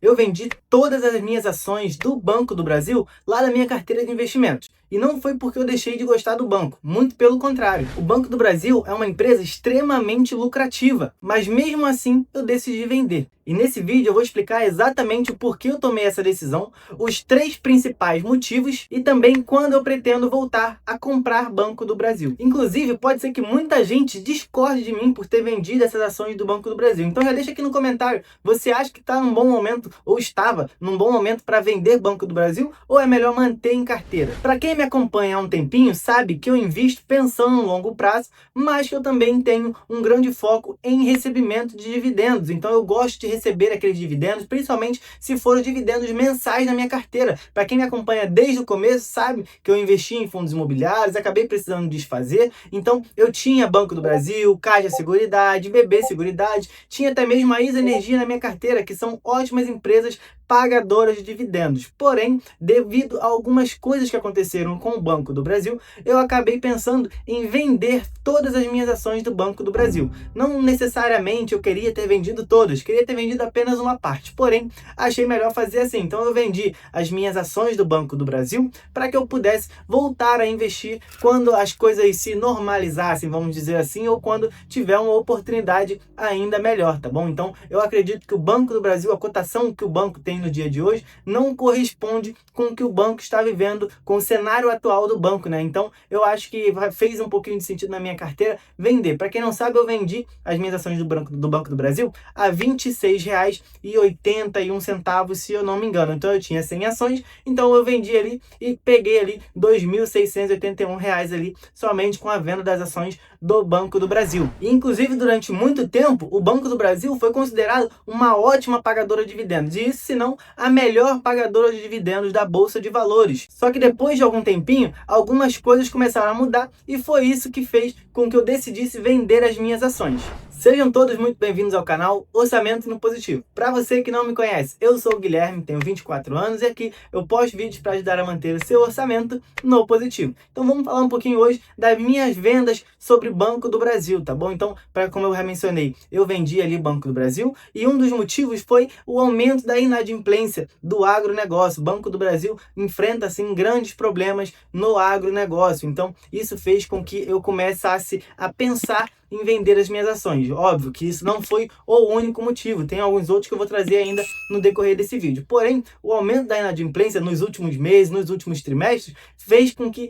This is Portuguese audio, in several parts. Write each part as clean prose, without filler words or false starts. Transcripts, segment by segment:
eu vendi todas as minhas ações do Banco do Brasil lá da minha carteira de investimentos. E não foi porque eu deixei de gostar do banco, muito pelo contrário. O Banco do Brasil é uma empresa extremamente lucrativa, mas mesmo assim eu decidi vender. E nesse vídeo eu vou explicar exatamente o porquê eu tomei essa decisão, os 3 principais motivos e também quando eu pretendo voltar a comprar Banco do Brasil. Inclusive, pode ser que muita gente discorde de mim por ter vendido essas ações do Banco do Brasil. Então já deixa aqui no comentário, você acha que está num bom momento ou estava num bom momento para vender Banco do Brasil ou é melhor manter em carteira? Para quem me acompanha há um tempinho sabe que eu invisto pensando no longo prazo, mas que eu também tenho um grande foco em recebimento de dividendos. Então eu gosto de receber aqueles dividendos, principalmente se forem dividendos mensais na minha carteira. Para quem me acompanha desde o começo sabe que eu investi em fundos imobiliários, acabei precisando desfazer, então eu tinha Banco do Brasil, Caixa Seguridade, BB Seguridade, tinha até mesmo a Isa Energia na minha carteira, que são ótimas empresas pagadoras de dividendos. Porém, devido a algumas coisas que aconteceram com o Banco do Brasil, eu acabei pensando em vender todas as minhas ações do Banco do Brasil. Não necessariamente eu queria ter vendido todas, queria ter vendido apenas uma parte. Porém, achei melhor fazer assim. Então eu vendi as minhas ações do Banco do Brasil para que eu pudesse voltar a investir quando as coisas se normalizassem, vamos dizer assim, ou quando tiver uma oportunidade ainda melhor, tá bom? Então eu acredito que o Banco do Brasil, a cotação que o banco tem no dia de hoje, não corresponde com o que o banco está vivendo, com o cenário atual do banco, né? Então eu acho que fez um pouquinho de sentido na minha carteira vender. Para quem não sabe, eu vendi as minhas ações do Banco do Brasil a R$ 26,81, se eu não me engano. Então eu tinha 100 ações, então eu vendi ali e peguei ali R$ 2.681 ali somente com a venda das ações do Banco do Brasil. E, inclusive, durante muito tempo, o Banco do Brasil foi considerado uma ótima pagadora de dividendos. E isso, se não, a melhor pagadora de dividendos da Bolsa de Valores. Só que depois de algum tempinho, algumas coisas começaram a mudar e foi isso que fez com que eu decidisse vender as minhas ações. Sejam todos muito bem-vindos ao canal Orçamento no Positivo. Para você que não me conhece, eu sou o Guilherme, tenho 24 anos e aqui eu posto vídeos para ajudar a manter o seu orçamento no positivo. Então vamos falar um pouquinho hoje das minhas vendas sobre Banco do Brasil, tá bom? Então, como eu já mencionei, eu vendi ali Banco do Brasil e um dos motivos foi o aumento da inadimplência do agronegócio. O Banco do Brasil enfrenta, assim, grandes problemas no agronegócio. Então, isso fez com que eu começasse a pensar em vender as minhas ações. Óbvio que isso não foi o único motivo, tem alguns outros que eu vou trazer ainda no decorrer desse vídeo. Porém, o aumento da inadimplência nos últimos meses, nos últimos trimestres, fez com que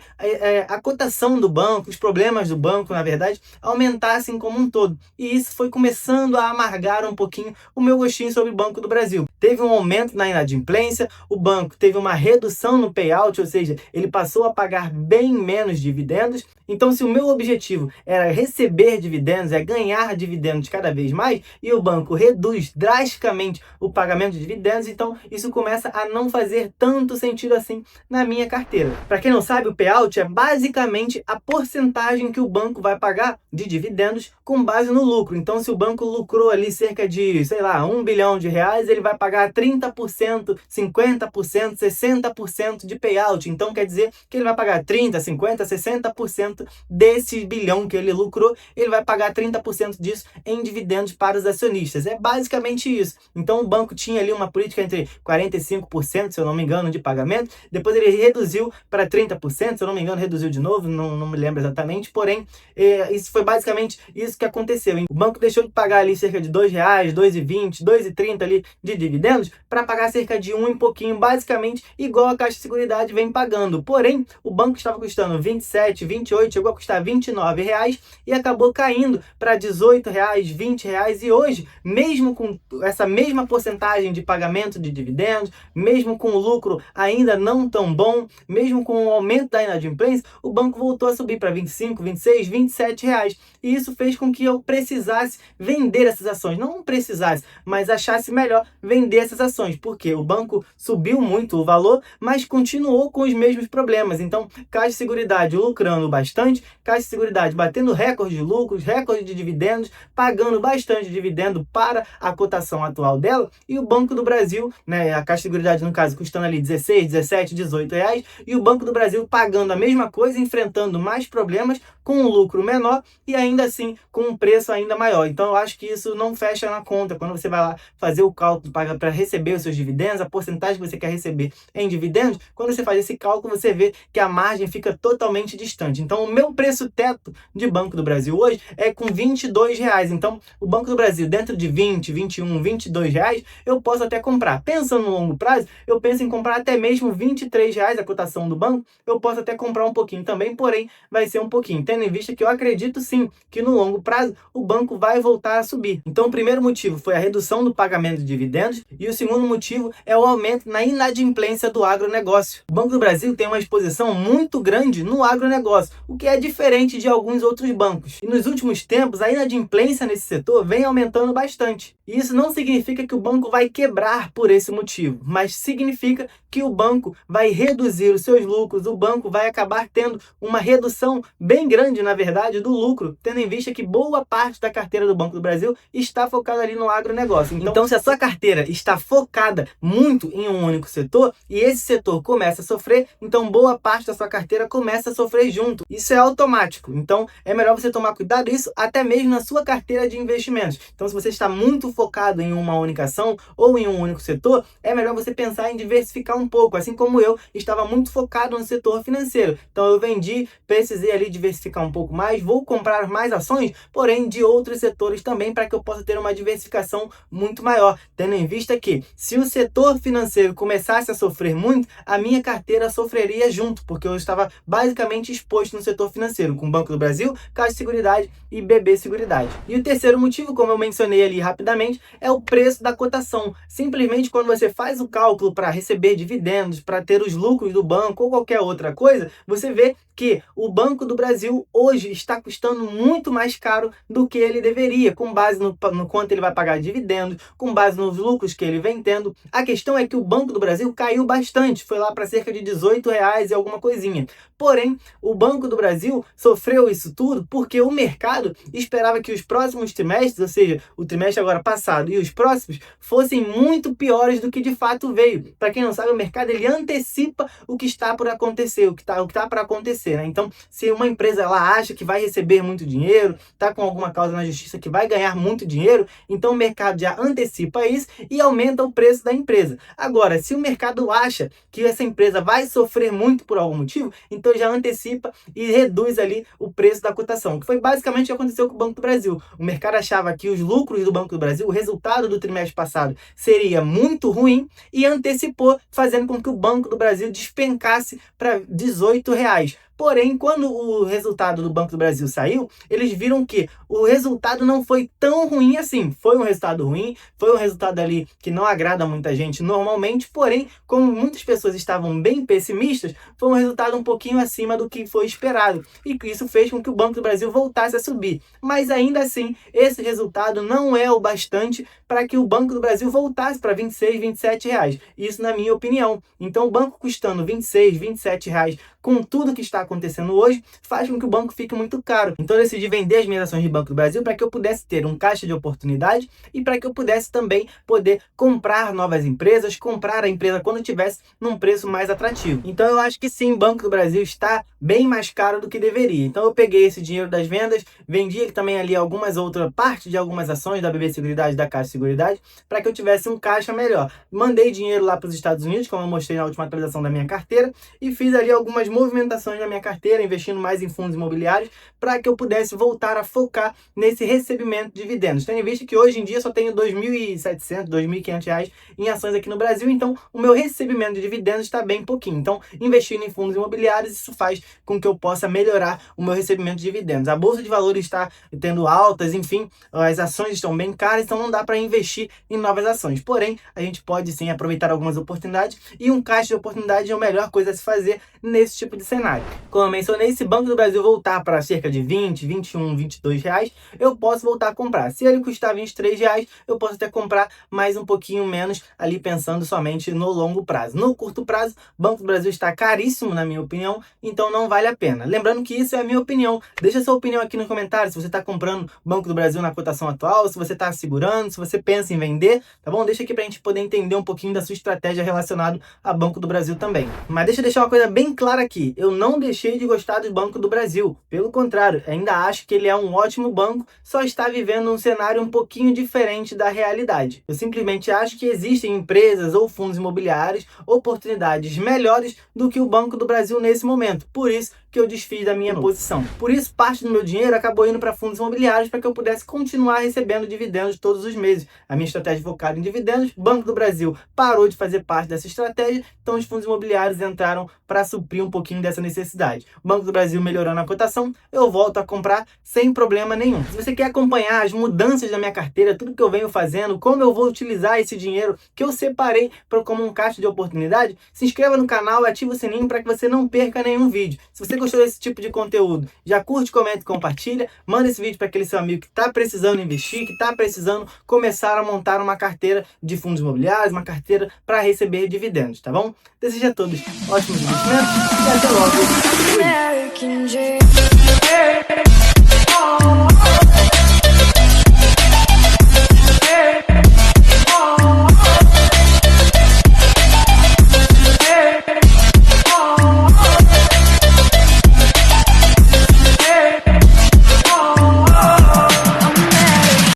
a cotação do banco, os problemas do banco, na verdade, aumentassem como um todo. E isso foi começando a amargar um pouquinho o meu gostinho sobre o Banco do Brasil. Teve um aumento na inadimplência, o banco teve uma redução no payout, ou seja, ele passou a pagar bem menos dividendos. Então, se o meu objetivo era receber dividendos, é ganhar dividendos cada vez mais, e o banco reduz drasticamente o pagamento de dividendos, então isso começa a não fazer tanto sentido assim na minha carteira. Para quem não sabe, o payout é basicamente a porcentagem que o banco vai pagar de dividendos com base no lucro. Então, se o banco lucrou ali cerca de, sei lá, R$ 1 bilhão, ele vai pagar 30%, 50%, 60% de payout. Então, quer dizer que ele vai pagar 30%, 50%, 60% desse bilhão que ele lucrou, ele vai pagar 30% disso em dividendos para os acionistas. É basicamente isso. Então o banco tinha ali uma política entre 45%, se eu não me engano, de pagamento. Depois ele reduziu para 30%, se eu não me engano, reduziu de novo, não me lembro exatamente. Porém, isso foi basicamente isso que aconteceu. O banco deixou de pagar ali cerca de R$ 2,00, R$ 2,20, R$ 2,30 ali de dividendos para pagar cerca de um e pouquinho, basicamente igual a Caixa Seguridade vem pagando. Porém, o banco estava custando R$ 27, R$ 28, chegou a custar R$ 29,00 e acabou caindo para R$ 18,00, R$ 20,00. E hoje, mesmo com essa mesma porcentagem de pagamento de dividendos, mesmo com o lucro ainda não tão bom, mesmo com o aumento da inadimplência, o banco voltou a subir para R$ 25, R$ 26, R$ 27,00. E isso fez com que eu precisasse vender essas ações. Não precisasse, mas achasse melhor vender essas ações, porque o banco subiu muito o valor, mas continuou com os mesmos problemas. Então, Caixa Seguridade lucrando bastante, Caixa Seguridade batendo recorde de lucro, lucros, recorde de dividendos, pagando bastante dividendo para a cotação atual dela, e o Banco do Brasil, né, a Caixa de Seguridade no caso, custando ali 16, 17, 18 reais, e o Banco do Brasil pagando a mesma coisa, enfrentando mais problemas, com um lucro menor e ainda assim com um preço ainda maior. Então eu acho que isso não fecha na conta. Quando você vai lá fazer o cálculo para receber os seus dividendos, a porcentagem que você quer receber em dividendos, quando você faz esse cálculo, você vê que a margem fica totalmente distante. Então o meu preço teto de Banco do Brasil hoje é com R$22. Então o Banco do Brasil dentro de 20, 21, R$22, eu posso até comprar. Pensando no longo prazo, eu penso em comprar até mesmo R$23 a cotação do banco, eu posso até comprar um pouquinho também, porém vai ser um pouquinho, tendo em vista que eu acredito sim que no longo prazo o banco vai voltar a subir. Então o primeiro motivo foi a redução do pagamento de dividendos e o segundo motivo é o aumento na inadimplência do agronegócio. O Banco do Brasil tem uma exposição muito grande no agronegócio, o que é diferente de alguns outros bancos. E nos últimos tempos a inadimplência nesse setor vem aumentando bastante. E isso não significa que o banco vai quebrar por esse motivo, mas significa que o banco vai reduzir os seus lucros, o banco vai acabar tendo uma redução bem grande, na verdade, do lucro, tendo em vista que boa parte da carteira do Banco do Brasil está focada ali no agronegócio. Então, se a sua carteira está focada muito em um único setor e esse setor começa a sofrer, então boa parte da sua carteira começa a sofrer junto. Isso é automático. Então, é melhor você tomar cuidado disso até mesmo na sua carteira de investimentos. Então, se você está muito focado em uma única ação ou em um único setor, é melhor você pensar em diversificar um pouco, assim como eu estava muito focado no setor financeiro. Então eu vendi, precisei ali diversificar um pouco mais, vou comprar mais ações, porém de outros setores também, para que eu possa ter uma diversificação muito maior, tendo em vista que se o setor financeiro começasse a sofrer muito, a minha carteira sofreria junto, porque eu estava basicamente exposto no setor financeiro, com o Banco do Brasil, Caixa de Seguridade e BB Seguridade. E o terceiro motivo, como eu mencionei ali rapidamente, é o preço da cotação. Simplesmente quando você faz o cálculo para receber dividendos, para ter os lucros do banco ou qualquer outra coisa, você vê que o Banco do Brasil hoje está custando muito mais caro do que ele deveria, com base no quanto ele vai pagar de dividendos, com base nos lucros que ele vem tendo. A questão é que o Banco do Brasil caiu bastante, foi lá para cerca de R$18 e alguma coisinha. Porém, o Banco do Brasil sofreu isso tudo porque o mercado esperava que os próximos trimestres, ou seja, o trimestre agora passado e os próximos, fossem muito piores do que de fato veio. Para quem não sabe, o mercado ele antecipa o que está por acontecer, o que está para acontecer, né? Então, se uma empresa ela acha que vai receber muito dinheiro, está com alguma causa na justiça que vai ganhar muito dinheiro, então o mercado já antecipa isso e aumenta o preço da empresa. Agora, se o mercado acha que essa empresa vai sofrer muito por algum motivo, então já antecipa e reduz ali o preço da cotação, que foi basicamente o que aconteceu com o Banco do Brasil. O mercado achava que os lucros do Banco do Brasil, o resultado do trimestre passado, seria muito ruim e antecipou, fazendo com que o Banco do Brasil despencasse para R$18. Porém, quando o resultado do Banco do Brasil saiu, eles viram que o resultado não foi tão ruim assim. Foi um resultado ruim, foi um resultado ali que não agrada muita gente normalmente, porém, como muitas pessoas estavam bem pessimistas, foi um resultado um pouquinho acima do que foi esperado. E isso fez com que o Banco do Brasil voltasse a subir. Mas ainda assim, esse resultado não é o bastante para que o Banco do Brasil voltasse para R$26, R$27. Isso na minha opinião. Então, o banco custando R$26, R$27, com tudo que está acontecendo hoje, faz com que o banco fique muito caro. Então eu decidi vender as minhas ações de Banco do Brasil para que eu pudesse ter um caixa de oportunidade e para que eu pudesse também poder comprar novas empresas, comprar a empresa quando tivesse num preço mais atrativo. Então eu acho que sim, o Banco do Brasil está bem mais caro do que deveria. Então eu peguei esse dinheiro das vendas, vendi ele também ali algumas outras partes de algumas ações da BB Seguridade, da Caixa de Seguridade, para que eu tivesse um caixa melhor. Mandei dinheiro lá para os Estados Unidos, como eu mostrei na última atualização da minha carteira, e fiz ali algumas movimentações na minha carteira, investindo mais em fundos imobiliários, para que eu pudesse voltar a focar nesse recebimento de dividendos. Tendo em vista que hoje em dia só tenho R$2.700, R$2.500 em ações aqui no Brasil, então o meu recebimento de dividendos está bem pouquinho. Então, investindo em fundos imobiliários, isso faz com que eu possa melhorar o meu recebimento de dividendos. A Bolsa de Valores está tendo altas, enfim, as ações estão bem caras, então não dá para investir em novas ações. Porém, a gente pode sim aproveitar algumas oportunidades e um caixa de oportunidade é a melhor coisa a se fazer nesse tipo de cenário. Como eu mencionei, se Banco do Brasil voltar para cerca de 20, 21, 22 reais, eu posso voltar a comprar. Se ele custar 23 reais, eu posso até comprar mais um pouquinho menos ali, pensando somente no longo prazo. No curto prazo, Banco do Brasil está caríssimo, na minha opinião, então não vale a pena. Lembrando que isso é a minha opinião. Deixa sua opinião aqui nos comentários, se você está comprando Banco do Brasil na cotação atual, se você está segurando, se você pensa em vender, tá bom? Deixa aqui pra gente poder entender um pouquinho da sua estratégia relacionada a Banco do Brasil também. Mas deixa eu deixar uma coisa bem clara aqui, eu não deixei de gostar do Banco do Brasil. Pelo contrário, ainda acho que ele é um ótimo banco, só está vivendo um cenário um pouquinho diferente da realidade. Eu simplesmente acho que existem empresas ou fundos imobiliários, oportunidades melhores do que o Banco do Brasil nesse momento. Por isso que eu desfiz da minha posição. Por isso, parte do meu dinheiro acabou indo para fundos imobiliários para que eu pudesse continuar recebendo dividendos todos os meses. A minha estratégia focada em dividendos, Banco do Brasil parou de fazer parte dessa estratégia, então os fundos imobiliários entraram para suprir um pouquinho dessa necessidade. O Banco do Brasil melhorando a cotação, eu volto a comprar sem problema nenhum. Se você quer acompanhar as mudanças da minha carteira, tudo que eu venho fazendo, como eu vou utilizar esse dinheiro que eu separei como um caixa de oportunidade, se inscreva no canal e ative o sininho para que você não perca nenhum vídeo. Se você gostou desse tipo de conteúdo, já curte, comenta e compartilha, manda esse vídeo para aquele seu amigo que está precisando investir, que está precisando começar a montar uma carteira de fundos imobiliários, uma carteira para receber dividendos, tá bom? Desejo a todos ótimos investimentos e até logo! American dream.